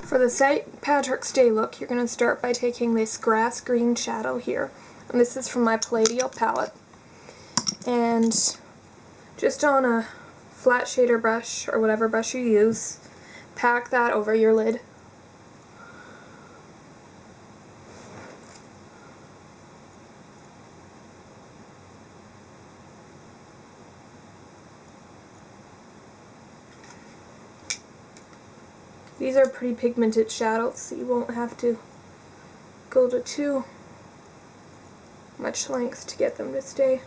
For the St. Patrick's Day look, you're going to start by taking this grass green shadow here. And this is from my Palladio palette. And just on a flat shader brush, or whatever brush you use, pack that over your lid. These are pretty pigmented shadows, so you won't have to go to too much length to get them to stay.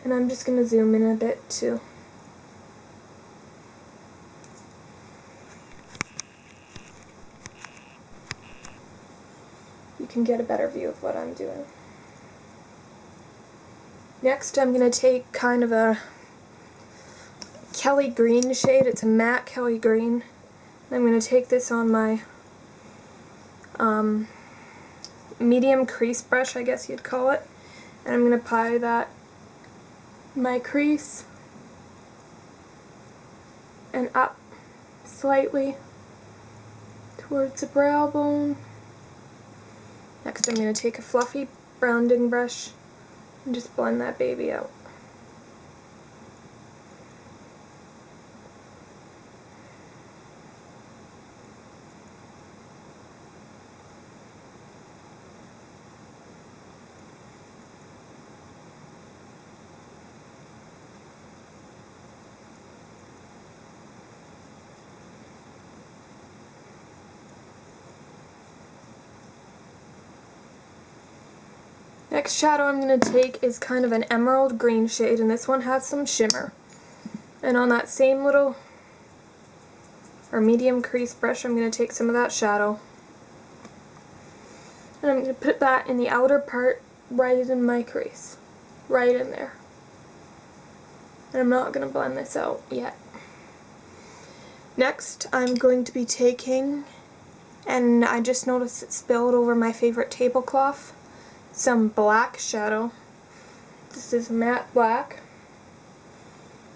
And I'm just going to zoom in a bit too. You can get a better view of what I'm doing. Next I'm going to take kind of a Kelly green shade. It's a matte Kelly green. I'm going to take this on my medium crease brush, I guess you'd call it, and I'm going to apply that in my crease and up slightly towards the brow bone. Next I'm going to take a fluffy rounding brush and just blend that baby out. Next shadow I'm going to take is kind of an emerald green shade, and this one has some shimmer. And on that same little or medium crease brush, I'm going to take some of that shadow. And I'm going to put that in the outer part right in my crease. Right in there. And I'm not going to blend this out yet. Next I'm going to be taking, and I just noticed it spilled over my favorite tablecloth, some black shadow. This is matte black.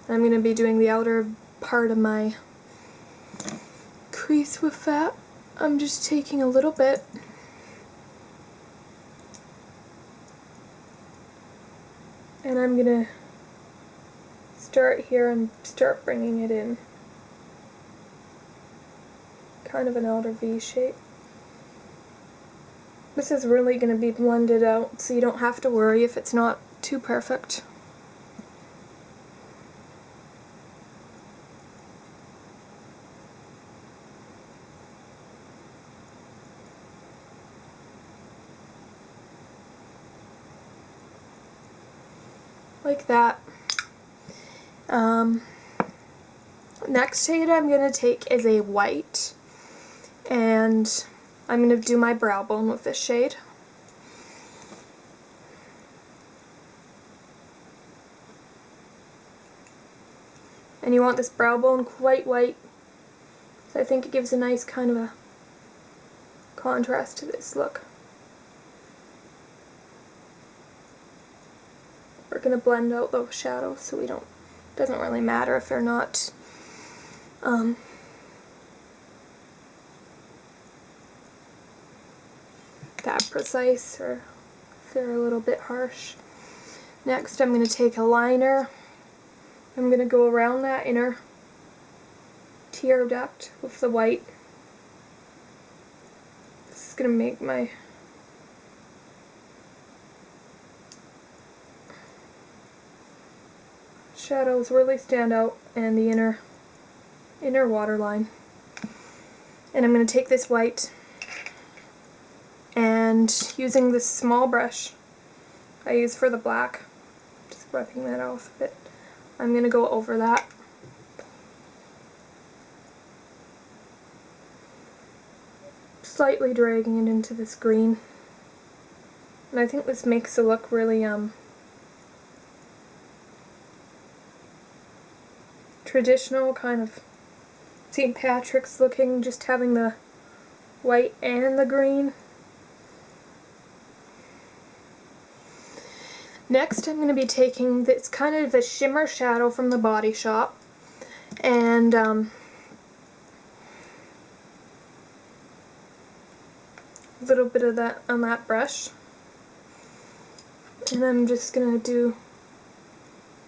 I'm going to be doing the outer part of my crease with that. I'm just taking a little bit and I'm going to start here and start bringing it in. Kind of an outer V shape. This is really going to be blended out, so you don't have to worry if it's not too perfect. Like that. Next shade I'm going to take is a white, and I'm going to do my brow bone with this shade. And you want this brow bone quite white, so I think it gives a nice kind of a contrast to this look. We're going to blend out those shadows so we don't, doesn't really matter if they're not that precise or if they're a little bit harsh. Next I'm going to take a liner. I'm going to go around that inner tear duct with the white. This is going to make my shadows really stand out, and the inner waterline. And I'm going to take this white, and using this small brush I use for the black, just rubbing that off a bit, I'm going to go over that. Slightly dragging it into this green. And I think this makes the look really traditional, kind of St. Patrick's looking, just having the white and the green. Next I'm going to be taking this kind of a shimmer shadow from the Body Shop, And a little bit of that on that brush. And I'm just going to do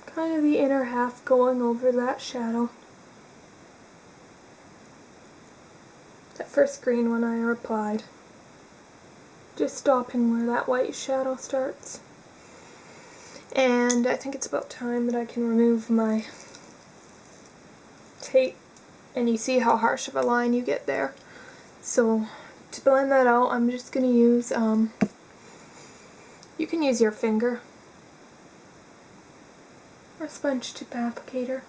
kind of the inner half going over that shadow. That first green one I applied. Just stopping where that white shadow starts. And I think it's about time that I can remove my tape, and you see how harsh of a line you get there. So to blend that out, I'm just going to use, you can use your finger or sponge tip applicator.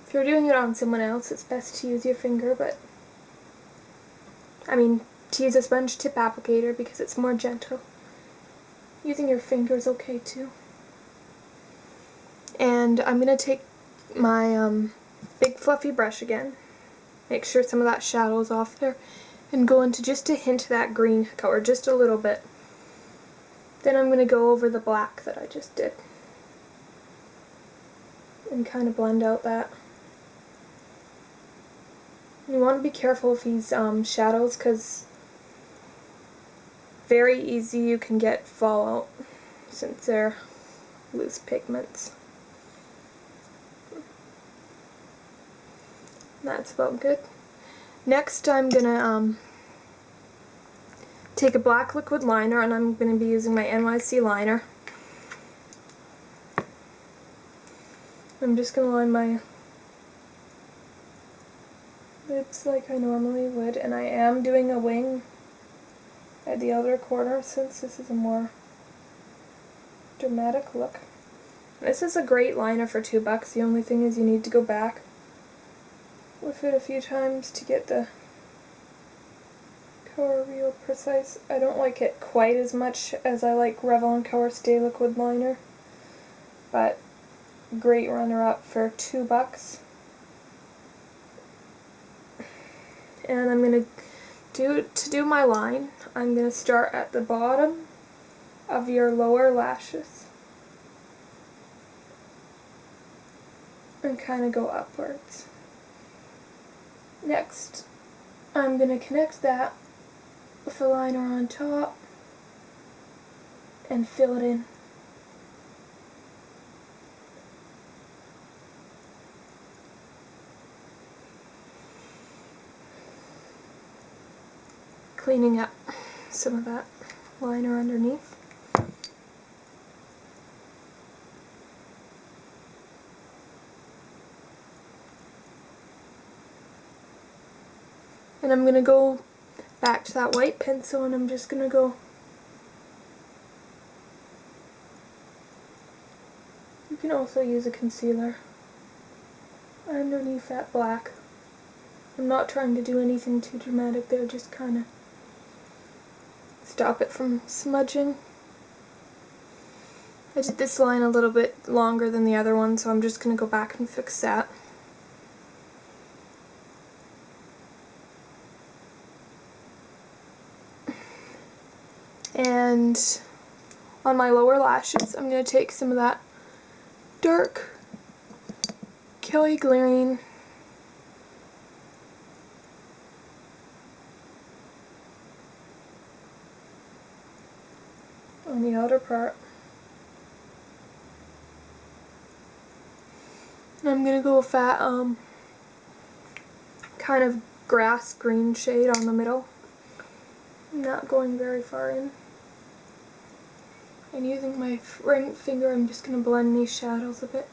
If you're doing it on someone else, it's best to use your finger, but to use a sponge tip applicator because it's more gentle. Using your finger is okay too. And I'm going to take my big fluffy brush again, make sure some of that shadow is off there, and go into just a hint of that green color, just a little bit. Then I'm going to go over the black that I just did and kind of blend out that. You want to be careful with these shadows because very easy you can get fallout since they're loose pigments. That's about good. Next I'm going to take a black liquid liner, and I'm going to be using my NYC liner. I'm just going to line my lips like I normally would, and I am doing a wing at the outer corner since this is a more dramatic look. This is a great liner for $2. The only thing is you need to go back with it a few times to get the color real precise. I don't like it quite as much as I like Revlon Color Stay Liquid Liner, but great runner-up for $2. And I'm going to do my line, I'm going to start at the bottom of your lower lashes and kind of go upwards. Next, I'm going to connect that with a liner on top and fill it in. Cleaning up some of that liner underneath. And I'm going to go back to that white pencil, and I'm just going to go, you can also use a concealer underneath that black. I'm not trying to do anything too dramatic there, just kind of stop it from smudging. I did this line a little bit longer than the other one, so I'm just going to go back and fix that. And on my lower lashes, I'm going to take some of that dark Kelly Green on the outer part. And I'm going to go with that kind of grass green shade on the middle. I'm not going very far in. And using my ring finger, I'm just going to blend these shadows a bit.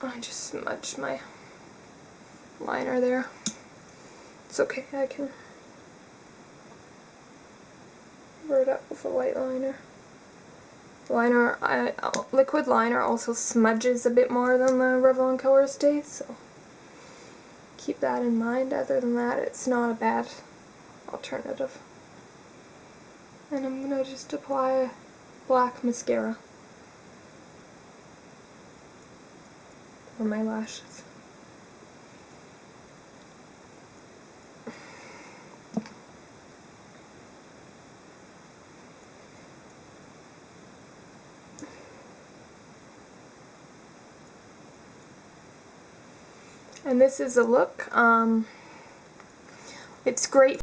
I just smudged my liner there. It's okay, I can cover it up with a white liner. Liquid liner also smudges a bit more than the Revlon Color Stay, so keep that in mind. Other than that, it's not a bad alternative. And I'm going to just apply black mascara for my lashes. And this is a look. It's great